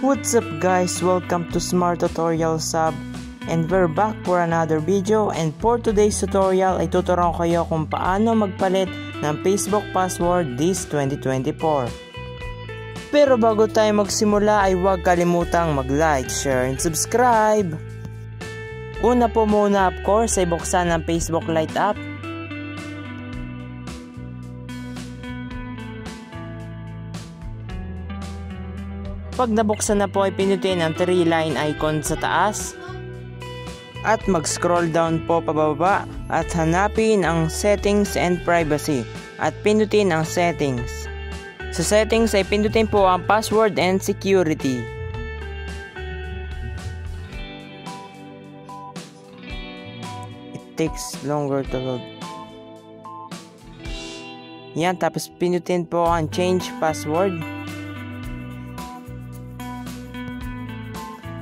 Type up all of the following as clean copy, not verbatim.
What's up guys, welcome to Smart Tutorial Sub and we're back for another video, and for today's tutorial ay tuturuan ko kayo kung paano magpalit ng Facebook password this 2024. Pero bago tayo magsimula ay huwag kalimutang mag-like, share, and subscribe. Una po muna of course ay buksan ang Facebook Lite app. Pag nabuksan na po ay pinutin ang 3-line icon sa taas at mag-scroll down po pababa at hanapin ang settings and privacy at pinutin ang settings. Sa settings ay pinutin po ang password and security. It takes longer to load. Yan, tapos pinutin po ang change password.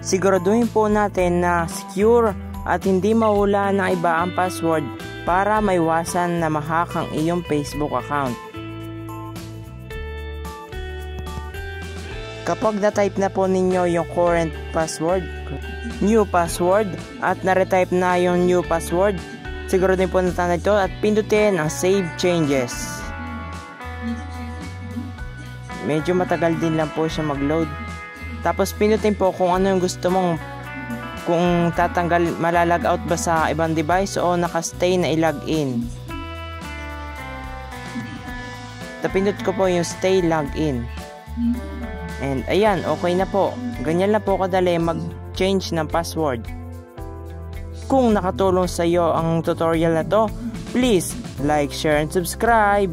Siguraduhin po natin na secure at hindi mahula ng iba ang password para maiwasan na ma-hack ang iyong Facebook account. Kapag na-type na po ninyo yung current password, new password, at na-retype na yung new password, siguraduhin po natin ito at pindutin ang save changes. Medyo matagal din lang po siya mag-load. Tapos pinutin po kung ano yung gusto mong, kung tatanggal, malalag out ba sa ibang device o nakastay na i-login. Tapindot ko po yung stay login. And ayan, okay na po. Ganyan lang po kadali mag-change ng password. Kung nakatulong sa iyo ang tutorial na to, please like, share, and subscribe.